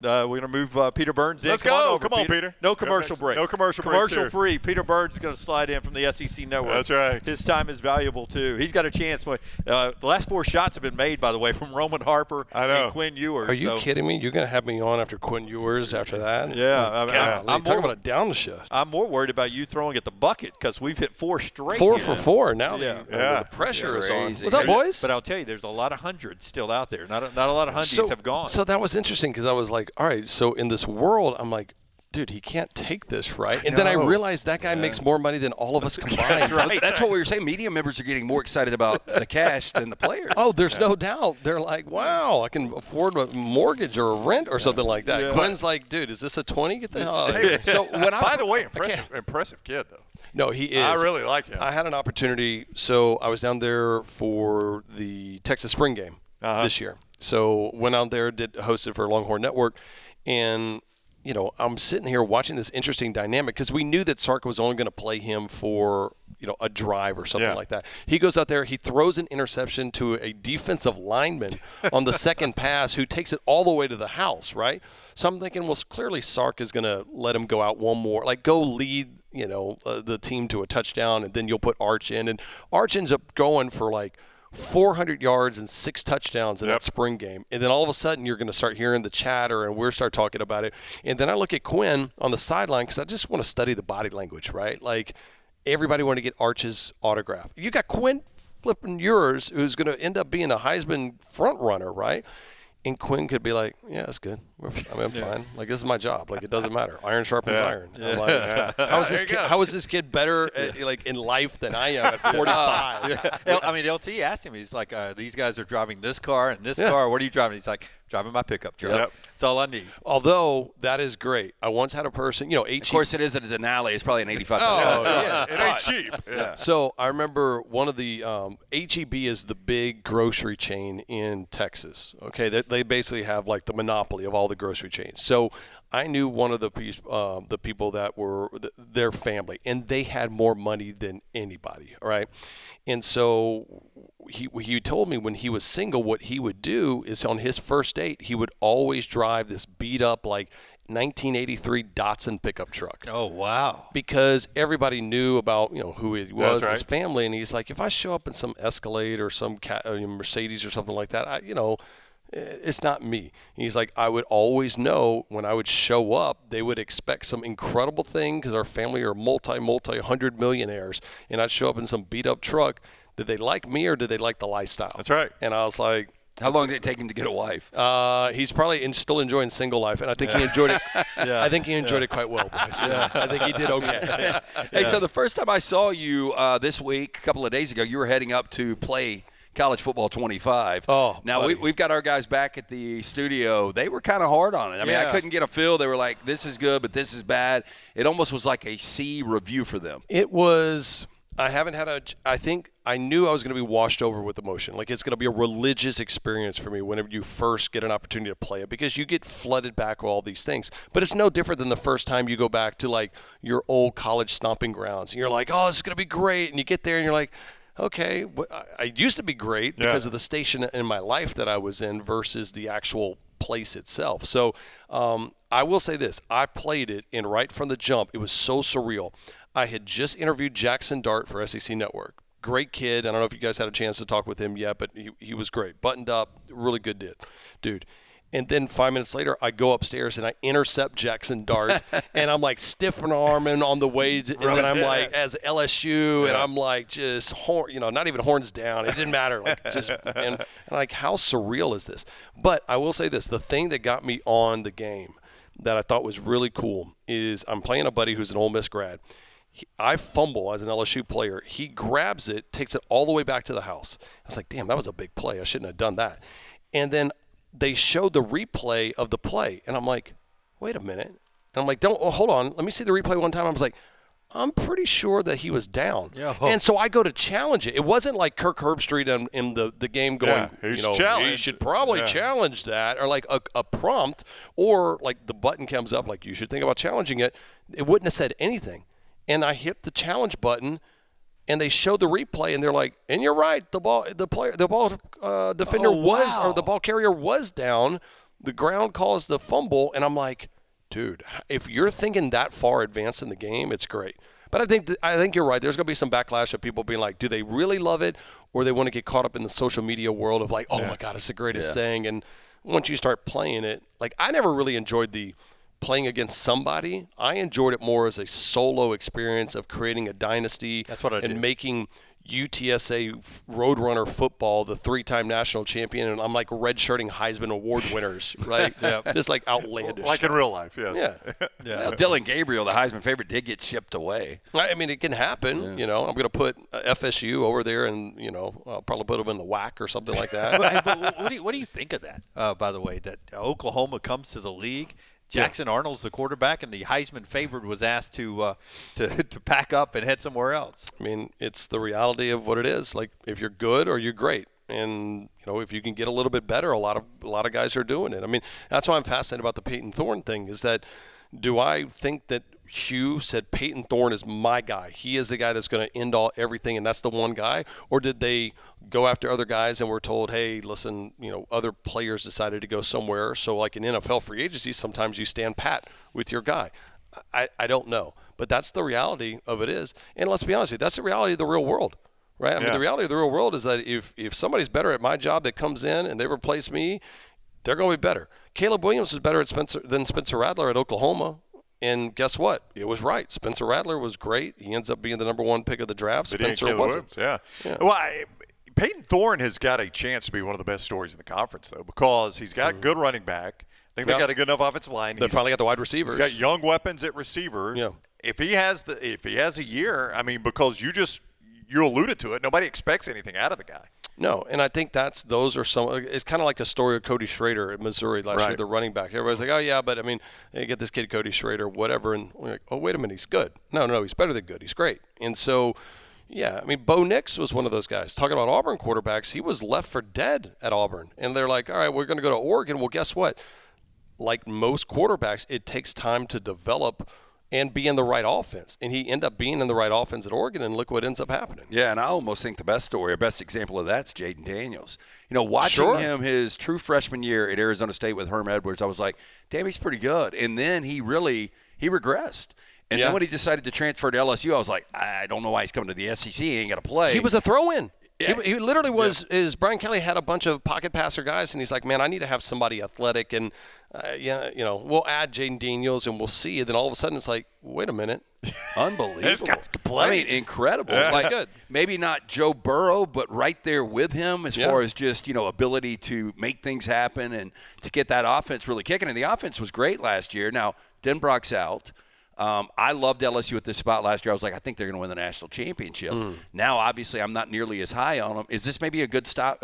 We're going to move Peter Burns in. Let's go. Come on, Peter. No commercial break. No commercial break. Commercial free. Peter Burns is going to slide in from the SEC Network. That's right. His time is valuable, too. He's got a chance. The last 4 shots have been made, by the way, from Roman Harper and Quinn Ewers. Are you kidding me? You're going to have me on after Quinn Ewers after that? Yeah. I'm talking about a downshift. I'm more worried about you throwing at the bucket because we've hit 4 straight. 4 for 4 now. The pressure is on. What's up, boys? But I'll tell you, there's a lot of hundreds still out there. Not a lot of hundies have gone. So that was interesting because I was like, all right, so in this world, I'm like, dude, he can't take this, right? And then I realized that guy makes more money than all of us combined. That's right. That's what we were saying. Media members are getting more excited about the cash than the players. Oh, there's no doubt. They're like, wow, I can afford a mortgage or a rent or something like that. Yeah. Quinn's like, dude, is this a 20? Get the hell out of here. So by the way, impressive kid, though. No, he is. I really like him. I had an opportunity. So I was down there for the Texas Spring Game this year. So went out there, hosted for Longhorn Network, and I'm sitting here watching this interesting dynamic because we knew that Sark was only going to play him for, a drive or something like that. He goes out there, he throws an interception to a defensive lineman on the second pass who takes it all the way to the house, right? So I'm thinking, well, clearly Sark is going to let him go out one more, like go lead, the team to a touchdown, and then you'll put Arch in. And Arch ends up going for like 400 yards and 6 touchdowns in that spring game. And then all of a sudden you're going to start hearing the chatter and we'll start talking about it. And then I look at Quinn on the sideline because I just want to study the body language, right? Like everybody wanted to get Arch's autograph. You got Quinn flipping yours who's going to end up being a Heisman front runner, right? And Quinn could be like, yeah, that's good. I'm fine. Like, this is my job. Like, it doesn't matter. Iron sharpens iron. I'm like, how is this kid better in life than I am at 45? I mean, LT asked him. He's like, these guys are driving this car and this car. What are you driving? He's like, driving my pickup truck. Yep. That's all I need. Although, that is great. I once had a person, Of course, it is at a Denali. It's probably an $85. Oh, yeah. It ain't cheap. Yeah. So, I remember one of the H-E-B is the big grocery chain in Texas. Okay, they basically have like the monopoly of all the grocery chains. So I knew one of the people that were their family, and they had more money than anybody, right? And so he told me when he was single, what he would do is on his first date, he would always drive this beat up like 1983 Datsun pickup truck. Oh, wow. Because everybody knew about, who he was, right. his family. And he's like, if I show up in some Escalade or some Mercedes or something like that, it's not me. He's like, I would always know when I would show up, they would expect some incredible thing because our family are multi 100 millionaires. And I'd show up in some beat up truck. Did they like me or did they like the lifestyle? That's right. And I was like, how long did it take him to get a wife? He's probably still enjoying single life, and I think he enjoyed it. I think he enjoyed it quite well, boys. I think he did okay. Hey, so the first time I saw you this week, a couple of days ago, you were heading up to play College Football 25. Oh, now we've got our guys back at the studio. They were kind of hard on it. I mean, I couldn't get a feel. They were like, "This is good, but this is bad." It almost was like a C review for them. It was. I think I knew I was going to be washed over with emotion. Like, it's going to be a religious experience for me whenever you first get an opportunity to play it because you get flooded back with all these things. But it's no different than the first time you go back to, like, your old college stomping grounds. And you're like, oh, this is going to be great. And you get there and you're like, okay, I used to be great because of the station in my life that I was in versus the actual place itself. So I will say this. I played it, and right from the jump, it was so surreal. I had just interviewed Jackson Dart for SEC Network. Great kid. I don't know if you guys had a chance to talk with him yet, but he was great. Buttoned up, really good dude. And then 5 minutes later, I go upstairs and I intercept Jackson Dart, and I'm like stiff arming on the way, and then I'm like as LSU, and I'm like just not even horns down. It didn't matter, and like how surreal is this? But I will say this: the thing that got me on the game that I thought was really cool is I'm playing a buddy who's an Ole Miss grad. I fumble as an LSU player. He grabs it, takes it all the way back to the house. I was like, damn, that was a big play. I shouldn't have done that. And then they showed the replay of the play. And I'm like, wait a minute. And I'm like, hold on. Let me see the replay one time. I was like, I'm pretty sure that he was down. Yeah, and so I go to challenge it. It wasn't like Kirk Herbstreit in the game going, he should probably challenge that, or like a prompt, or like the button comes up like you should think about challenging it. It wouldn't have said anything. And I hit the challenge button, and they showed the replay, and they're like, "And you're right, the ball defender the ball carrier was down, the ground caused the fumble, and I'm like, dude, if you're thinking that far advanced in the game, it's great. But I think you're right. There's going to be some backlash of people being like, do they really love it, or they want to get caught up in the social media world of like, oh my God, it's the greatest thing. And once you start playing it, like I never really enjoyed the playing against somebody. I enjoyed it more as a solo experience of creating a dynasty. That's what I and do. making UTSA Roadrunner football the 3-time national champion, and I'm like redshirting Heisman Award winners, right? Just like outlandish. Like in real life, yes. Yeah. Well, Dylan Gabriel, the Heisman favorite, did get shipped away. I mean, it can happen. You know, I'm going to put FSU over there, and I'll probably put them in the WAC or something like that. But what do you think of that? By the way, that Oklahoma comes to the league. Jackson Arnold's the quarterback, and the Heisman favorite was asked to pack up and head somewhere else. I mean, it's the reality of what it is. Like, if you're good or you're great, and if you can get a little bit better, a lot of guys are doing it. I mean, that's why I'm fascinated about the Peyton Thorne thing. Is that do I think that Hugh said Peyton Thorne is my guy? He is the guy that's going to end everything, and that's the one guy? Or did they go after other guys and were told, hey, listen, other players decided to go somewhere? So like in NFL free agency, sometimes you stand pat with your guy. I don't know. But that's the reality of it is. And let's be honest with you, that's the reality of the real world, right? I mean, the reality of the real world is that if somebody's better at my job that comes in and they replace me, they're going to be better. Caleb Williams is better than Spencer Rattler at Oklahoma. And guess what? It was right. Spencer Rattler was great. He ends up being the number 1 pick of the draft. Spencer wasn't. Yeah. Well, Peyton Thorne has got a chance to be one of the best stories in the conference, though, because he's got good running back. I think they got a good enough offensive line. They finally got the wide receivers. He's got young weapons at receiver. Yeah. If he has a year, I mean, because you alluded to it, nobody expects anything out of the guy. No, and I think those are some. It's kind of like a story of Cody Schrader at Missouri last year, the running back. Everybody's like, oh yeah, but I mean, they get this kid Cody Schrader, whatever, and we're like, oh wait a minute, he's good. No, he's better than good. He's great. And so, yeah, I mean, Bo Nix was one of those guys. Talking about Auburn quarterbacks, he was left for dead at Auburn, and they're like, all right, we're going to go to Oregon. Well, guess what? Like most quarterbacks, it takes time to develop and be in the right offense. And he ended up being in the right offense at Oregon, and look what ends up happening. Yeah, and I almost think the best story or best example of that's Jaden Daniels. Watching him his true freshman year at Arizona State with Herm Edwards, I was like, damn, he's pretty good. And then he regressed. And then when he decided to transfer to LSU, I was like, I don't know why he's coming to the SEC. He ain't got to play. He was a throw-in. Yeah. He literally was. Is Brian Kelly had a bunch of pocket passer guys, and he's like, man, I need to have somebody athletic, and we'll add Jaden Daniels, and we'll see. And then all of a sudden, it's like, wait a minute, unbelievable. This guy's can play. I mean, incredible. Yeah. Like, good. Maybe not Joe Burrow, but right there with him as far as just ability to make things happen and to get that offense really kicking. And the offense was great last year. Now Denbrock's out. I loved LSU at this spot last year. I was like, I think they're going to win the national championship. Now, obviously, I'm not nearly as high on them. Is this maybe a good spot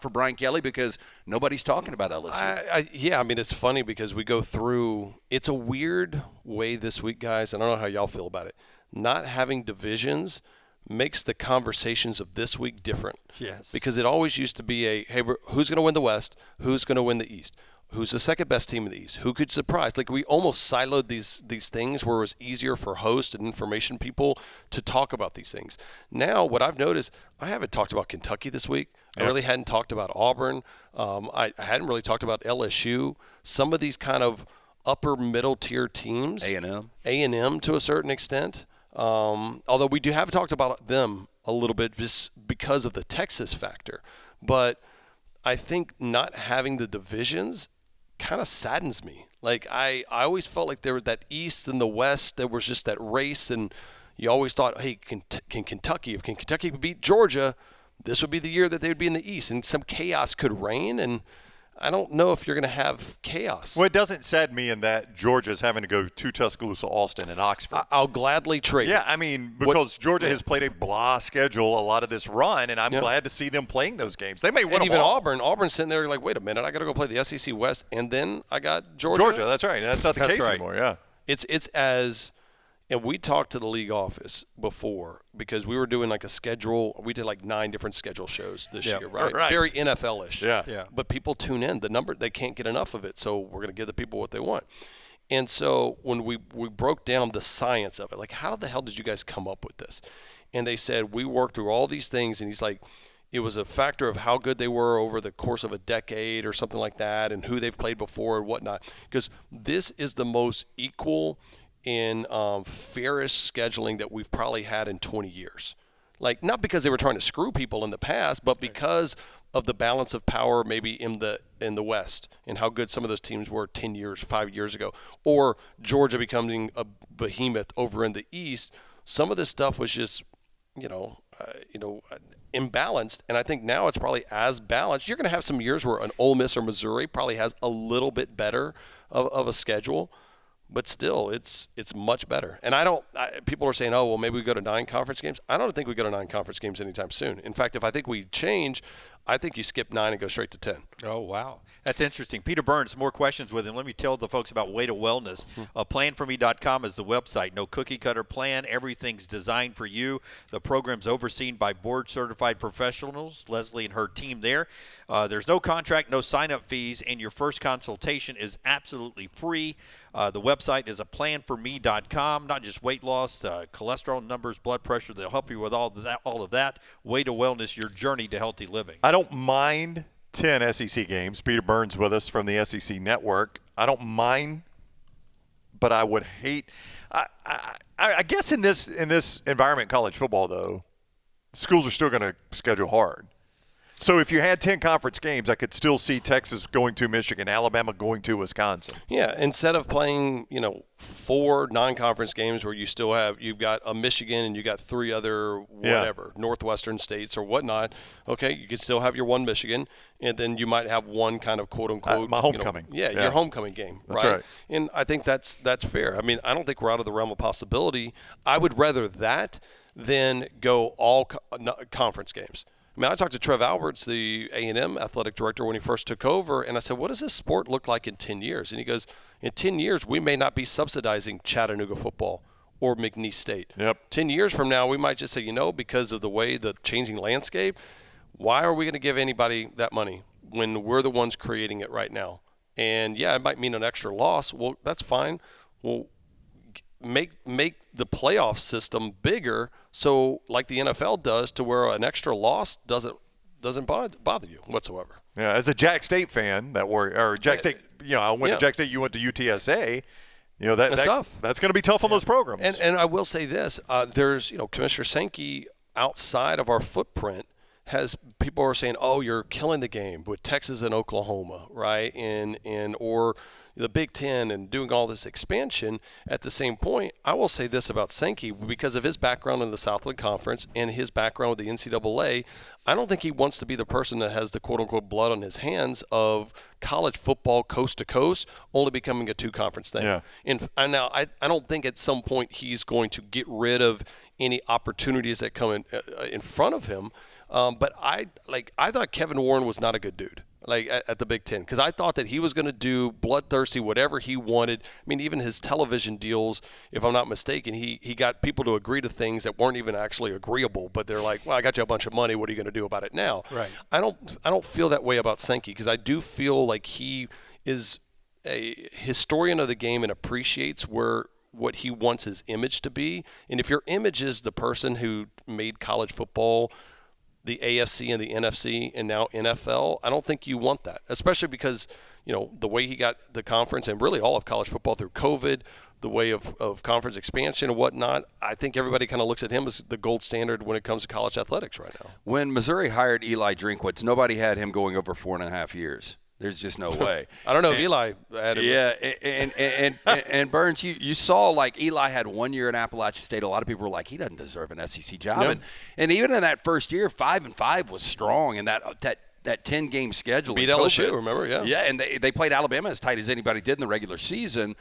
for Brian Kelly because nobody's talking about LSU? Yeah, I mean, it's funny because we go through – it's a weird way this week, guys. I don't know how y'all feel about it. Not having divisions makes the conversations of this week different. Yes. Because it always used to be hey, who's going to win the West? Who's going to win the East? Who's the second best team in the East? Who could surprise? Like, we almost siloed these things where it was easier for hosts and information people to talk about these things. Now, what I've noticed, I haven't talked about Kentucky this week. I really hadn't talked about Auburn. I hadn't really talked about LSU. Some of these kind of upper middle tier teams. A&M to a certain extent. Although we have talked about them a little bit just because of the Texas factor. But I think not having the divisions kind of saddens me. Like, I always felt like there was that East and the West, there was just that race, and you always thought, hey, can Kentucky beat Georgia, this would be the year that they would be in the East, and some chaos could reign, and I don't know if you're going to have chaos. Well, it doesn't sad me in that Georgia's having to go to Tuscaloosa, Austin, and Oxford. I'll gladly trade. Yeah, I mean, because Georgia has played a blah schedule a lot of this run, and I'm glad to see them playing those games. They may win and them even all. Auburn's sitting there like, wait a minute, I got to go play the SEC West, and then I got Georgia. That's right. That's not the case anymore, yeah. It's as – and we talked to the league office before because we were doing like a schedule. We did like 9 different schedule shows this year, right? Very NFL-ish. Yeah. But people tune in. The number, they can't get enough of it, so we're going to give the people what they want. And so when we broke down the science of it, like how the hell did you guys come up with this? And they said, we worked through all these things, and he's like, It was a factor of how good they were over the course of a decade or something like that, and who they've played before and whatnot. Because this is the most equal and fairest scheduling that we've probably had in 20 years. Like, not because they were trying to screw people in the past, but because of the balance of power maybe in the West and how good some of those teams were 5 years ago, or Georgia becoming a behemoth over in the East. Some of this stuff was just, imbalanced, and I think now it's probably as balanced. You're going to have some years where an Ole Miss or Missouri probably has a little bit better of a schedule, but still, it's much better. And people are saying, oh, well, maybe we go to 9 conference games. I don't think we go to 9 conference games anytime soon. In fact, if I think we change, I think you skip 9 and go straight to 10. Oh, wow. That's interesting. Peter Burns, more questions with him. Let me tell the folks about Way to Wellness. Planforme.com is the website. No cookie-cutter plan. Everything's designed for you. The program's overseen by board-certified professionals, Leslie and her team there. There's no contract, no sign-up fees, and your first consultation is absolutely free. The website is planforme.com. Not just weight loss, cholesterol numbers, blood pressure. They'll help you with all of that. Way to Wellness, your journey to healthy living. I don't mind 10 SEC games. Peter Burns with us from the SEC Network. I don't mind, but I would hate. I guess in this environment, college football, though, schools are still going to schedule hard. So if you had 10 conference games, I could still see Texas going to Michigan, Alabama going to Wisconsin. Yeah, instead of playing, 4 non-conference games where you've got a Michigan and you got 3 other Northwestern states or whatnot. Okay, you could still have your one Michigan, and then you might have one kind of quote unquote my homecoming. Your homecoming game. That's right. And I think that's fair. I mean, I don't think we're out of the realm of possibility. I would rather that than go all conference games. I mean, I talked to Trev Alberts, the A&M athletic director, when he first took over, and I said, what does this sport look like in 10 years? And he goes, in 10 years, we may not be subsidizing Chattanooga football or McNeese State. 10 years from now, we might just say, because of the way the changing landscape, why are we going to give anybody that money when we're the ones creating it right now? And, yeah, it might mean an extra loss. Well, that's fine. Well, make the playoff system bigger, so like the NFL does, to where an extra loss doesn't bother you whatsoever. Yeah, as a Jack State fan, I went to Jack State, you went to UTSA. That's tough. That's going to be tough on those programs. And I will say this: there's Commissioner Sankey outside of our footprint has people are saying, oh, you're killing the game with Texas and Oklahoma, right? And or the Big Ten and doing all this expansion. At the same point, I will say this about Sankey, because of his background in the Southland Conference and his background with the NCAA, I don't think he wants to be the person that has the quote-unquote blood on his hands of college football coast to coast only becoming a 2-conference thing. Yeah. And now I don't think at some point he's going to get rid of any opportunities that come in front of him. But I thought Kevin Warren was not a good dude, at the Big Ten, because I thought that he was going to do bloodthirsty whatever he wanted. I mean, even his television deals, if I'm not mistaken, he got people to agree to things that weren't even actually agreeable. But they're like, well, I got you a bunch of money. What are you going to do about it now? Right. I don't feel that way about Sankey, because I do feel like he is a historian of the game and appreciates what he wants his image to be. And if your image is the person who made college football, the AFC and the NFC and now NFL, I don't think you want that, especially because, the way he got the conference and really all of college football through COVID, the way of conference expansion and whatnot, I think everybody kind of looks at him as the gold standard when it comes to college athletics right now. When Missouri hired Eli Drinkwitz, nobody had him going over 4.5 years. There's just no way. I don't know if Eli had him. Yeah, and Burns, you saw Eli had 1 year in Appalachian State. A lot of people were like, he doesn't deserve an SEC job. Yeah. And even in that first year, 5-5 was strong, and that 10-game schedule. Beat LSU, remember? Yeah. Yeah, and they played Alabama as tight as anybody did in the regular season.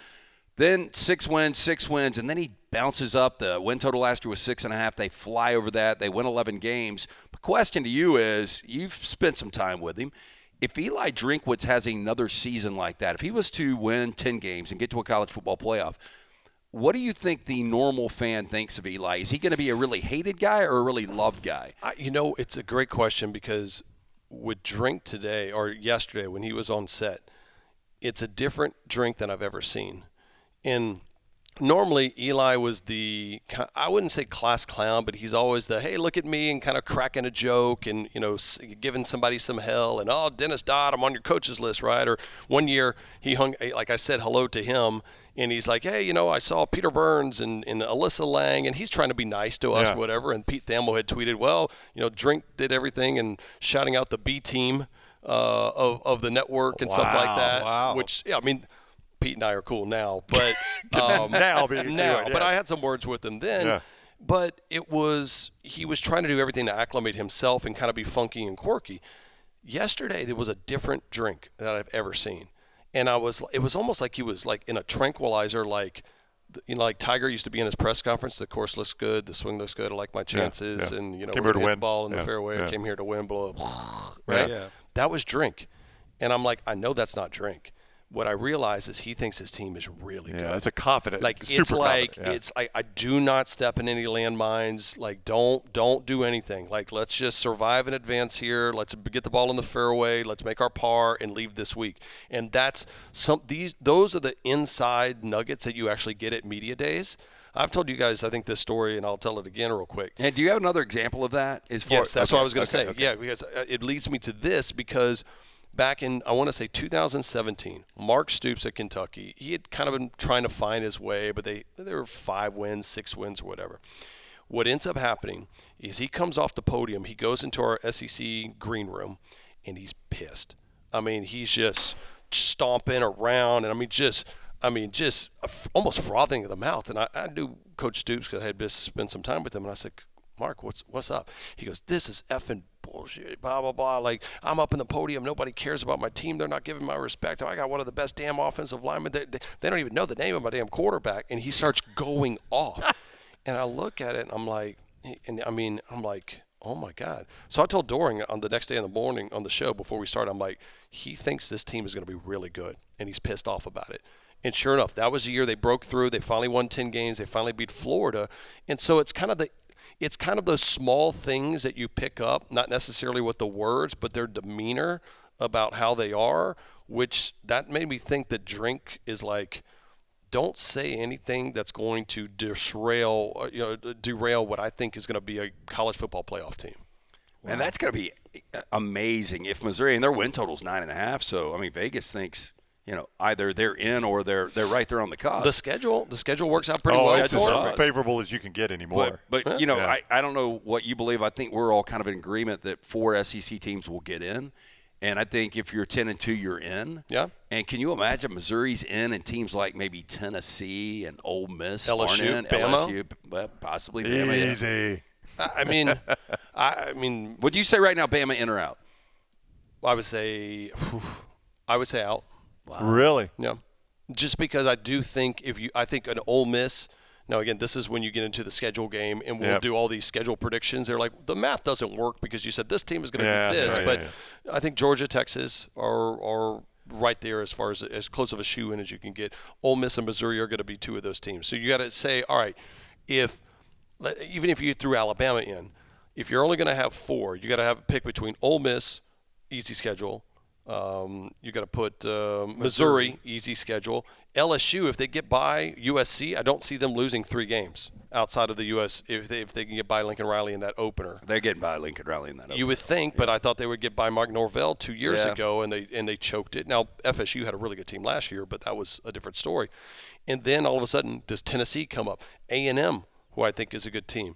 Then 6 wins, and then he bounces up. The win total last year was 6.5. They fly over that. They win 11 games. The question to you is, you've spent some time with him. If Eli Drinkwitz has another season like that, if he was to win 10 games and get to a college football playoff, what do you think the normal fan thinks of Eli? Is he going to be a really hated guy or a really loved guy? It's a great question, because with Drink today or yesterday when he was on set, it's a different Drink than I've ever seen. And normally Eli was I wouldn't say class clown, but he's always the, hey, look at me, and kind of cracking a joke and, giving somebody some hell and, oh, Dennis Dodd, I'm on your coach's list, right? Or one year he like I said hello to him, and he's like, hey, I saw Peter Burns and Alyssa Lang, and he's trying to be nice to us, whatever. And Pete Thamel had tweeted, well, Drink did everything and shouting out the B team of the network and stuff like that. Wow. Which, Pete and I are cool now, but now, but I had some words with him then. Yeah. But he was trying to do everything to acclimate himself and kind of be funky and quirky. Yesterday there was a different Drink that I've ever seen, and it was almost like he was like in a tranquilizer, like Tiger used to be in his press conference. The course looks good, the swing looks good. I like my chances, and came here to win the ball in the fairway. Yeah. I came here to win. Blah, blah, right? Yeah. That was Drink, and I'm like, I know that's not Drink. What I realize is he thinks his team is really good. Yeah, it's a confident, super confident. It's like, I do not step in any landmines. Like, don't do anything. Like, let's just survive in advance here. Let's get the ball in the fairway. Let's make our par and leave this week. And those are the inside nuggets that you actually get at media days. I've told you guys, I think, this story, and I'll tell it again real quick. And do you have another example of that? Yes, that's what I was going to say. Okay. Yeah, because it leads me to this because back in, I want to say 2017, Mark Stoops at Kentucky, he had kind of been trying to find his way, but they were 5 wins, 6 wins, or whatever. What ends up happening is he comes off the podium, he goes into our SEC green room, and he's pissed. I mean, he's just stomping around, and just almost frothing at the mouth. And I knew Coach Stoops because I had just spent some time with him, and I said, Mark, what's up? He goes, this is effing bullshit, blah, blah, blah. Like, I'm up in the podium. Nobody cares about my team. They're not giving my respect. I got one of the best damn offensive linemen. They don't even know the name of my damn quarterback. And he starts going off. And I look at it, and I'm like, oh, my God. So I told Doring on the next day in the morning on the show before we started, I'm like, he thinks this team is going to be really good, and he's pissed off about it. And sure enough, that was the year they broke through. They finally won 10 games. They finally beat Florida. And so it's kind of those small things that you pick up, not necessarily with the words, but their demeanor about how they are, which that made me think that Drink is like, don't say anything that's going to derail what I think is going to be a college football playoff team. Wow. And that's going to be amazing if Missouri, and their win total's 9.5. So, Vegas thinks, either they're in or they're right there on the cusp. The schedule works out pretty well. It's as favorable as you can get anymore. But I don't know what you believe. I think we're all kind of in agreement that 4 SEC teams will get in. And I think if you're 10-2, you're in. Yeah. And can you imagine Missouri's in and teams like maybe Tennessee and Ole Miss LSU, aren't in? Bama? LSU, well, possibly Bama. Easy. I mean, would you say right now Bama in or out? I would say out. Wow. Really? Yeah. Just because I do think I think an Ole Miss. Now, again, this is when you get into the schedule game, and we'll do all these schedule predictions. They're like, the math doesn't work because you said this team is going to do this. Right, but I think Georgia, Texas are right there as far as close of a shoe-in as you can get. Ole Miss and Missouri are going to be 2 of those teams. So you got to say, all right, even if you threw Alabama in, if you're only going to have 4, you got to have a pick between Ole Miss, easy schedule. You got to put Missouri, easy schedule. LSU, if they get by USC, I don't see them losing 3 games outside of the US if they can get by Lincoln Riley in that opener. They're getting by Lincoln Riley in that opener. You would think, but I thought they would get by Mark Norvell 2 years ago, and they choked it. Now, FSU had a really good team last year, but that was a different story. And then all of a sudden, does Tennessee come up? A&M, who I think is a good team.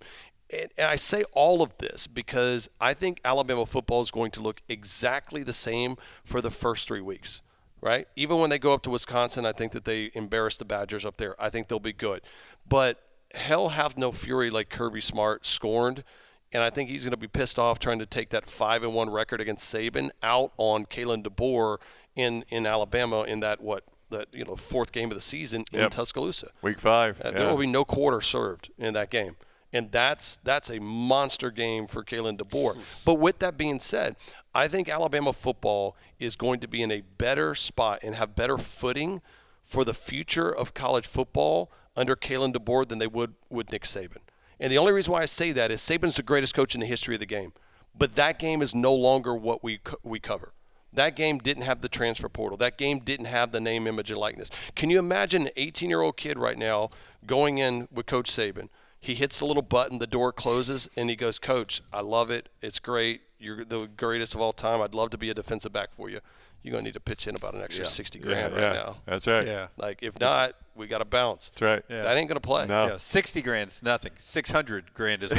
And I say all of this because I think Alabama football is going to look exactly the same for the first 3 weeks, right? Even when they go up to Wisconsin, I think that they embarrass the Badgers up there. I think they'll be good. But hell have no fury like Kirby Smart scorned, and I think he's going to be pissed off trying to take that 5-1 record against Saban out on Kalen DeBoer in Alabama in that 4th game of the season in Tuscaloosa. Week 5. There will be no quarter served in that game. And that's a monster game for Kalen DeBoer. But with that being said, I think Alabama football is going to be in a better spot and have better footing for the future of college football under Kalen DeBoer than they would with Nick Saban. And the only reason why I say that is Saban's the greatest coach in the history of the game. But that game is no longer what we cover. That game didn't have the transfer portal. That game didn't have the name, image, and likeness. Can you imagine an 18-year-old kid right now going in with Coach Saban? He hits the little button, the door closes, and he goes, Coach, I love it. It's great. You're the greatest of all time. I'd love to be a defensive back for you. You're going to need to pitch in about an extra $60,000 right now. That's right. Yeah. Like, if not, we got to bounce. That's right. Yeah. That ain't going to play. No. Yeah, $60,000's nothing. $600,000 is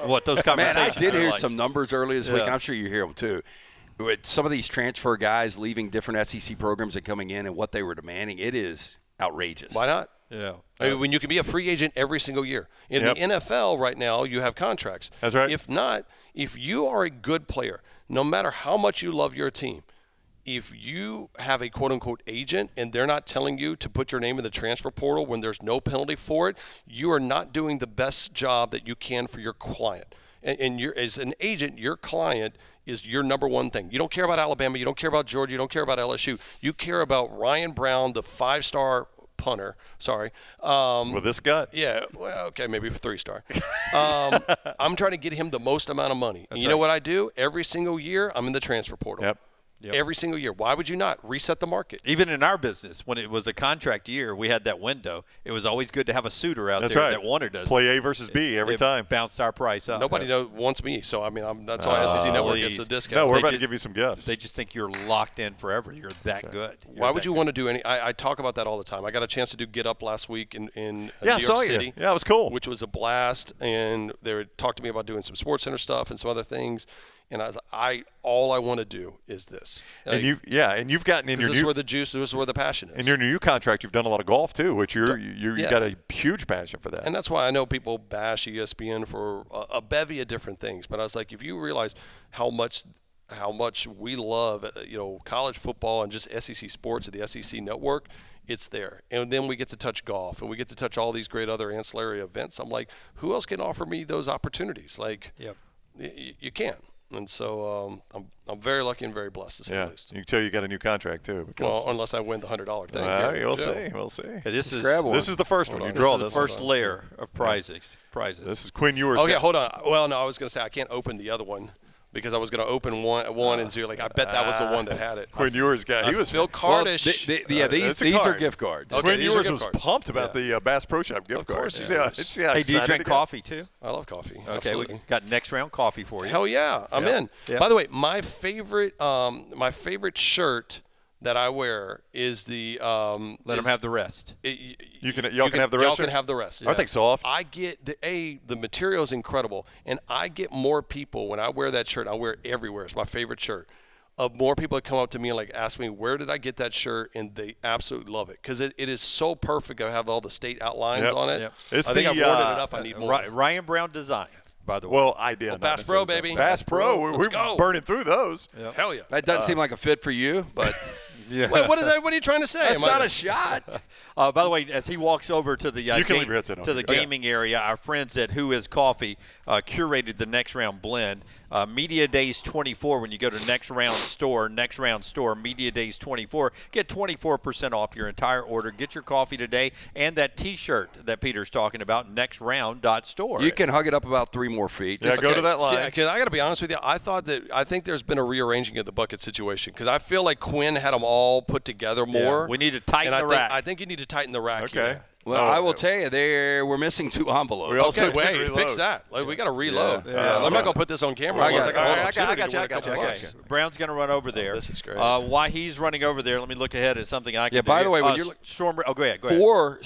what those conversations Man, I did are hear like. some numbers earlier this week. Yeah. I'm sure you hear them too. With some of these transfer guys leaving different SEC programs and coming in and what they were demanding, it is outrageous. Why not? Yeah. I mean, when you can be a free agent every single year. In Yep. the NFL right now, you have contracts. That's right. If not, if you are a good player, no matter how much you love your team, if you have a quote-unquote agent and they're not telling you to put your name in the transfer portal when there's no penalty for it, you are not doing the best job that you can for your client. And you're, as an agent, your client is your number one thing. You don't care about Alabama. You don't care about Georgia. You don't care about LSU. You care about Ryan Brown, the 5-star punter. Sorry. With this gut. Yeah, well, okay, maybe 3-star. I'm trying to get him the most amount of money. And you know what I do? Every single year, I'm in the transfer portal. Yep. Every single year. Why would you not reset the market? Even in our business, when it was a contract year, we had that window. It was always good to have a suitor out That's there right. that wanted us. Play A versus B every It time. bounced our price up. Nobody wants me, so I mean, that's why SEC Network gets a please. discount. No, we're They about to just- give you some gifts. They just think you're locked in forever. You're that good. Why would you want to do any? I talk about that all the time. I got a chance to do Get Up last week in New Yeah, I York saw you. City. Yeah, it was cool. Which was a blast, and they would talk to me about doing some Sports Center stuff and some other things. And I was all I want to do is this. And you've gotten in your this is new where the juice, this is where the passion is. in your new contract. You've done a lot of golf too, which you Yeah. got a huge passion for that. And that's why I know people bash ESPN for a bevy of different things. But I was like, if you realize how much we love, college football and just SEC sports at the SEC Network, it's there. And then we get to touch golf, and we get to touch all these great other ancillary events. I'm like, who else can offer me those opportunities? Like, Yep. you can't. And so I'm very lucky and very blessed to say the least. You can tell you got a new contract too. Because, Well, unless I win the $100 thing. we'll see. We'll see. Hey, this is This is the first one. You this draw is the this first one. layer of prizes. This is Quinn Ewers. Okay, hold on. Well, no, I was going to say I can't open the other one because I was going to open one and so you're like, I bet that was the one that had it. Quinn Ewers guy. He was Phil Cardish. These a are card. gift cards. Okay, Quinn these are Ewers gift was cards. pumped about the Bass Pro Shop gift card. course, See yeah. how Hey, do you excited drink he got? coffee too? I love coffee. Okay, Absolutely. we got next round coffee for you. Hell yeah, I'm in. Yeah. By the way, my favorite shirt that I wear is the Let them have the rest. Y'all can have the rest. Y'all can have the rest. I think soft. I get the material is incredible, and I get more people when I wear that shirt. I wear it everywhere. It's my favorite shirt. More people that come up to me and like ask me where did I get that shirt, and they absolutely love it because it is so perfect. I have all the state outlines Yep. on it. Yep. It's I think the, I've worn it enough. I need more. Ryan Brown design, by the way. Well, I did. Bass Pro, baby. Bass Pro. We're Let's go. burning through those. Hell yeah. That doesn't seem like a fit for you, but yeah. Wait, what is that? What are you trying to say? that's Am I- not a shot. By the way, as he walks over to the You can leave your headset on. to the Oh, yeah. gaming area, our friends at Who Is Coffee curated the Next Round blend. Media Days 24. When you go to Next Round Store, Media Days 24, get 24% off your entire order. Get your coffee today and that T-shirt that Peter's talking about. Nextround.store. You can hug it up about 3 more feet. Yeah, go to that line. Because I got to be honest with you, I think there's been a rearranging of the bucket situation because I feel like Quinn had them all put together more. we need to tighten and the rack. I think you need to tighten the rack. Okay. here. Well, I will tell you, we're missing 2 envelopes. We also Okay, did wait, reload. fix that. Like, we got to reload. Yeah. I'm not going to put this on camera. I unless got- can hold I on got- to it I and got win you, a couple Okay, bucks. Brown's going to run over there. this is great. While he's running over there, let me look ahead at something I can Yeah, do. by the way, when Uh, you're Storm. Oh, go ahead. Go ahead. 4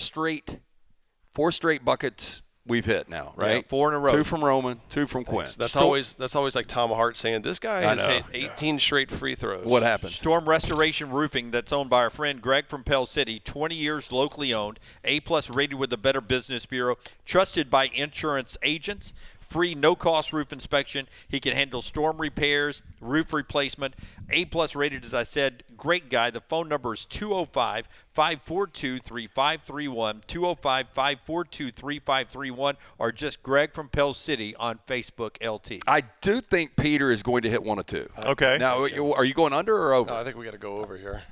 straight buckets we've hit now, right? Yeah, 4 in a row. 2 from Roman, 2 from Quinn. That's always like Tom Hart saying, this guy has hit 18 straight free throws. What happened? Storm Restoration Roofing, that's owned by our friend Greg from Pell City, 20 years locally owned, A+ rated with the Better Business Bureau, trusted by insurance agents, free no-cost roof inspection. He can handle storm repairs, roof replacement, A+ rated, as I said, great guy. The phone number is 205-542-3531, 205-542-3531, or just Greg from Pell City on Facebook LT. I do think Peter is going to hit 1 or 2. Okay. Now, are you going under or over? No, I think we got to go over here.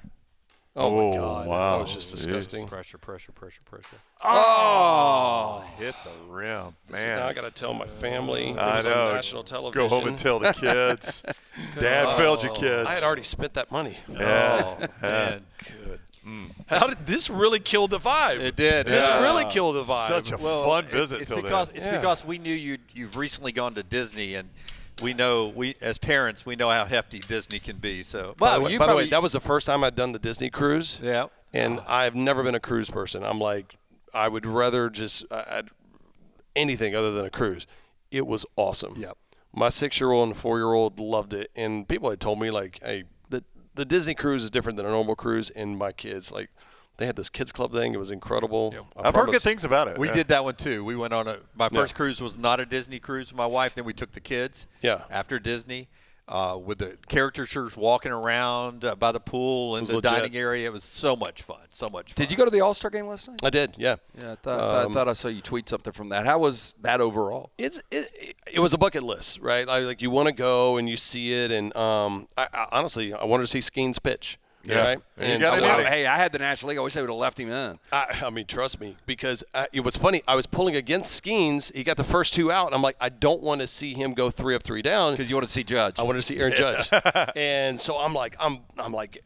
Oh, my God. wow. That was just disgusting. Pressure. Oh, hit the rim, man. Now I got to tell my family. It I was know. on national television. Go home and tell the kids. Dad failed your kids. I had already spent that money. Yeah. Oh, man. Good. How did this really kill the vibe? It did. This Yeah. really killed the vibe. Such a fun visit It's till because then. it's because we knew you've recently gone to Disney, and we as parents we know how hefty Disney can be. So, By the way, that was the first time I'd done the Disney cruise. Yeah. And I've never been a cruise person. I'm like, I would rather just anything other than a cruise. It was awesome. Yep. My 6-year-old and 4-year-old loved it, and people had told me like, hey, the Disney cruise is different than a normal cruise, and my kids like. They had this kids club thing. It was incredible. Yep. I've heard good things about it. We did that one too. We went on my first cruise was not a Disney cruise with my wife. Then we took the kids. Yeah. After Disney, with the characters walking around by the pool and the legit. dining area. It was so much fun. So much fun. Did you go to the All-Star game last night? I did, yeah. Yeah, I thought I saw you tweet something from that. How was that overall? It was a bucket list, right? Like you want to go and you see it, and I honestly I wanted to see Skeens pitch. Yeah. Right? And you gotta so do it. Hey, I had the National League. I wish they would have left him in. I mean, trust me, because it was funny. I was pulling against Skeens. He got the first 2 out, and I'm like, I don't want to see him go 3 of 3 down. Because you wanted to see Judge. I wanted to see Aaron Judge. And so I'm like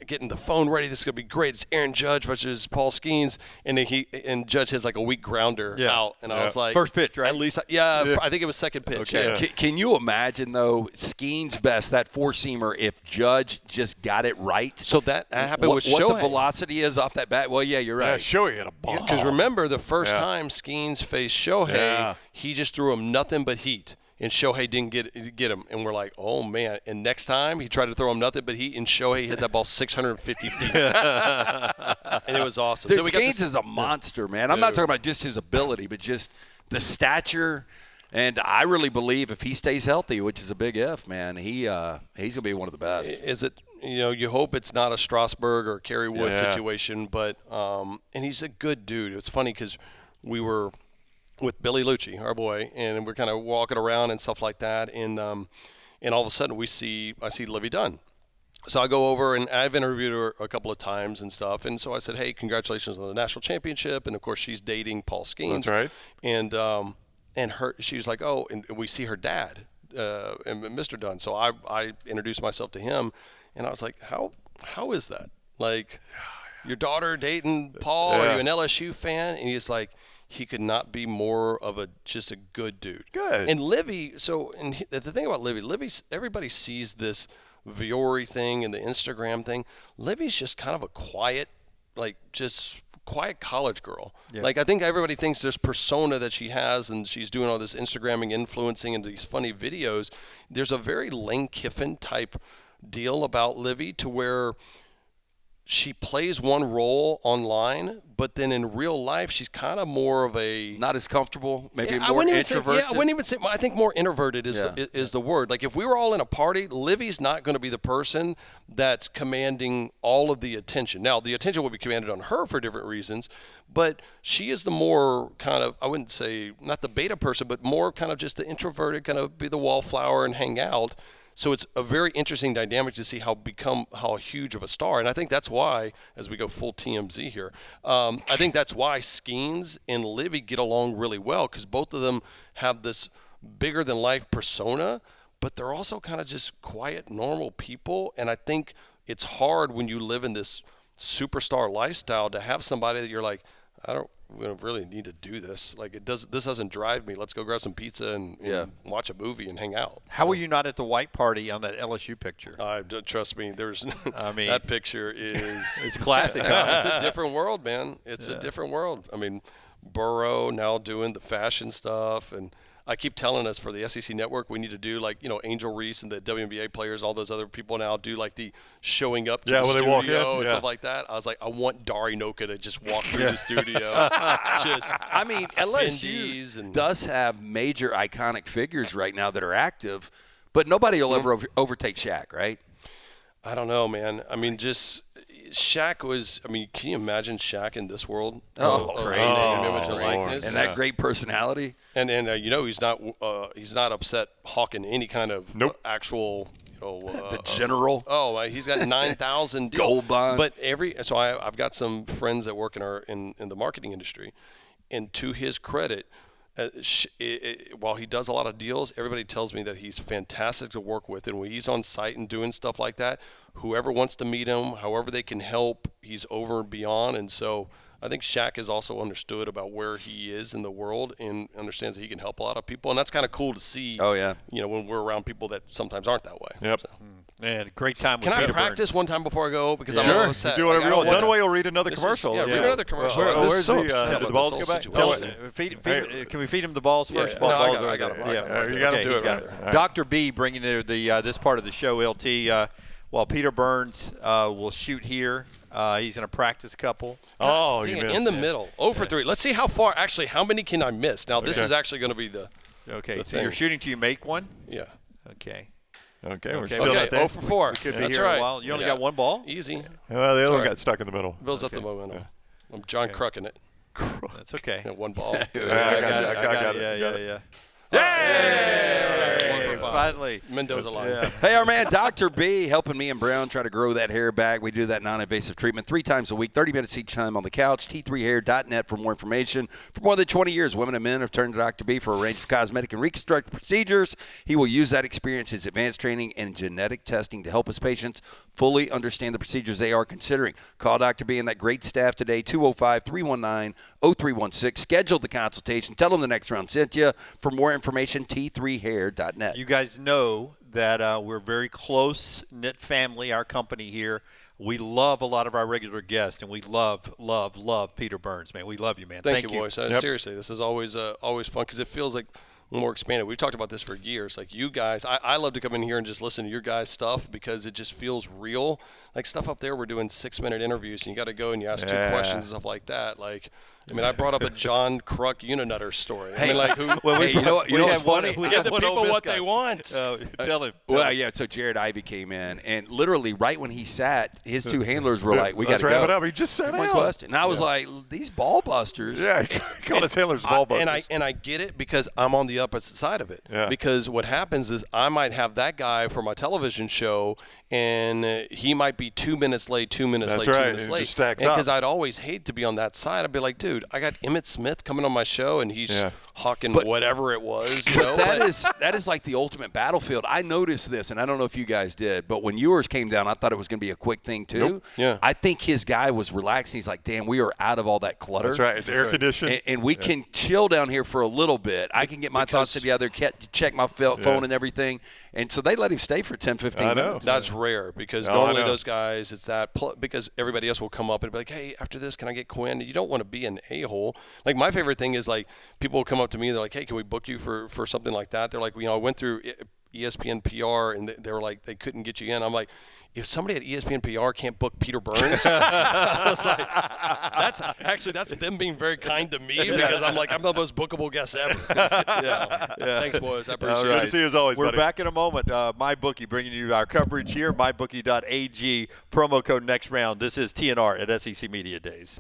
getting the phone ready. This is gonna be great. It's Aaron Judge versus Paul Skeens, and then Judge has like a weak grounder out, and I was like, first pitch, right? At least, I think it was second pitch. Okay. Yeah. Can you imagine, though, Skeens' best, that four-seamer, if Judge just got it right? So that happened with what Shohei. the velocity is off that bat? Well, yeah, you're Yeah, right. Shohei hit a ball. Because remember, the first Yeah. time Skeens faced Shohei, he just threw him nothing but heat. And Shohei didn't get him. And we're like, oh, man. And next time, he tried to throw him nothing but heat, and Shohei hit that ball 650 feet. And it was awesome. Dude, So we got Skeens is a monster, man. I'm not talking about just his ability, but just the stature. And I really believe if he stays healthy, which is a big if, man, he's going to be one of the best. Is it, you hope it's not a Strasburg or Kerry Wood situation, but and he's a good dude. It was funny because we were with Billy Lucci, our boy, and we're kind of walking around and stuff like that, and all of a sudden I see Livy Dunn. So I go over, and I've interviewed her a couple of times and stuff, and so I said, hey, congratulations on the national championship, and of course she's dating Paul Skeens. That's right. And she's like, oh, and we see her dad, and Mr. Dunn. So I introduced myself to him, and I was like, how is that? Like, your daughter dating Paul? Are you an LSU fan? And he's like, he could not be more of just a good dude. Good. And Livy, the thing about Livy, everybody sees this Viore thing and the Instagram thing. Livy's just kind of a quiet, quiet college girl. Yeah. Like, I think everybody thinks this persona that she has, and she's doing all this Instagramming, influencing, and these funny videos. There's a very Lane Kiffin type deal about Livy, to where she plays one role online, but then in real life she's kind of more of a Not as comfortable, maybe more I wouldn't even say. I think more introverted is the word. Like, if we were all in a party, Livy's not going to be the person that's commanding all of the attention. Now, the attention will be commanded on her for different reasons, but she is the more kind of, I wouldn't say not the beta person, but more kind of just the introverted, kind of be the wallflower and hang out. So it's a very interesting dynamic to see how huge of a star. And I think that's why, as we go full TMZ here, I think that's why Skeens and Livy get along really well, because both of them have this bigger-than-life persona, but they're also kind of just quiet, normal people. And I think it's hard when you live in this superstar lifestyle to have somebody that you're like, we don't really need to do this. Like, this doesn't drive me. Let's go grab some pizza and watch a movie and hang out. How were you not at the white party on that LSU picture? Trust me, mean, that picture is it's classic. Huh? It's a different world, man. It's a different world. I mean, Burrow now doing the fashion stuff, and I keep telling us for the SEC Network we need to do, like, Angel Reese and the WNBA players, all those other people now do like the showing up to the when studio they walk in, and stuff like that. I was like, I want Dari Noka to just walk through the studio. I mean, LSU does have major iconic figures right now that are active, but nobody will ever overtake Shaq, right? I don't know, man. I mean, just Shaq was. I mean, can you imagine Shaq in this world? Crazy! Image and likeness, and that great personality. And he's not upset hawking any kind of actual the general. He's got 9,000 Gold bond. But I've got some friends that work in the marketing industry, and to his credit, while he does a lot of deals, everybody tells me that he's fantastic to work with, and when he's on site and doing stuff like that, whoever wants to meet him, however they can help, he's over and beyond. And so I think Shaq is also understood about where he is in the world and understands that he can help a lot of people, and that's kind of cool to see. Oh yeah, when we're around people that sometimes aren't that way. Yep. So. Man, great time with Can Peter I practice Burns. one time before I go? Because I'm Sure. upset. You do whatever you want. Dunaway Dunaway will read another commercial. Read another commercial. Where's so the, upset did about the balls this go whole back? situation. Can we feed him the balls first? Yeah. Balls No, I are got there. him. Yeah. You got to Okay, do he's it. got Right. it. All right. Dr. B bringing you this part of the show, LT, while Peter Burns will shoot here. He's in a practice couple. Oh, Dang you it, missed. in the middle. 0 for 3. Let's see how far. Actually, how many can I miss? Now, this Okay. is actually going to be the Okay, so thing. you're shooting till you make one? yeah. Okay. Okay, we're Okay, still Okay, not there. 0 for 4. Could be That's here right. a while. You only Yeah. got one ball? Easy. Well, the other one right. got stuck in the middle. Builds up the momentum. I'm John Crucking it. That's okay. Yeah, one ball. I got it. I got it. Yeah, Got yeah, it. yeah. 1 for 5. Finally. Mendoza line. Yeah. Hey, our man Dr. B helping me and Brown try to grow that hair back. We do that non-invasive treatment 3 times a week, 30 minutes each time on the couch. T3hair.net for more information. For more than 20 years, women and men have turned to Dr. B for a range of cosmetic and reconstructive procedures. He will use that experience, his advanced training, and genetic testing to help his patients fully understand the procedures they are considering. Call Dr. B and that great staff today, 205-319-0316. Schedule the consultation. Tell them the next round sent you. For more information, T3hair.net. You guys know that we're very close-knit family, our company here. We love a lot of our regular guests, and we love Peter Burns, man. We love you, man. Thank you, boys. Seriously, this is always fun because it feels like when we're expanded. We've talked about this for years. Like you guys, I love to come in here and just listen to your guys' stuff because it just feels real. Like stuff up there, we're doing 6-minute interviews, and you got to go and you ask 2 questions and stuff like that. Like, I mean, I brought up a John Kruk Uninutter story. I mean, like, who? Hey, you know what's funny? Give the people what they want. Tell him. Well, yeah, so Jared Ivey came in, and literally right when he sat, his 2 handlers were like, we got Let's to wrap go. it up. He just sat One down. question. And I was like, these ball busters. Yeah, he called his handlers ball busters. And I get it because I'm on the opposite side of it. Yeah. Because what happens is I might have that guy for my television show, and he might be 2 minutes late, 2 minutes That's late, right. 2 minutes It late. just stacks Because up. I'd always hate to be on that side. I'd be like, dude, I got Emmett Smith coming on my show, and he's hawking whatever it was. You know? That is like the ultimate battlefield. I noticed this, and I don't know if you guys did, but when yours came down, I thought it was going to be a quick thing too. Nope. Yeah. I think his guy was relaxing. He's like, damn, we are out of all that clutter. That's right. It's air conditioned. And we can chill down here for a little bit. I can get my thoughts together, check my phone and everything. And so they let him stay for 10, 15 I know. minutes. That's rare because I normally know. those guys, it's that because everybody else will come up and be like, hey, after this, can I get Quinn? You don't want to be an a-hole. Like my favorite thing is like people will come up to me. They're like, hey, can we book you for something like that? They're like, I went through ESPN PR and they were like, they couldn't get you in. I'm like, if somebody at ESPN PR can't book Peter Burns, I was like, that's them being very kind to me because I'm like, I'm the most bookable guest ever. Thanks, boys. I appreciate Good it. to see you as always, We're buddy. back in a moment. MyBookie bringing you our coverage here. MyBookie.ag, promo code next round. This is TNR at SEC Media Days.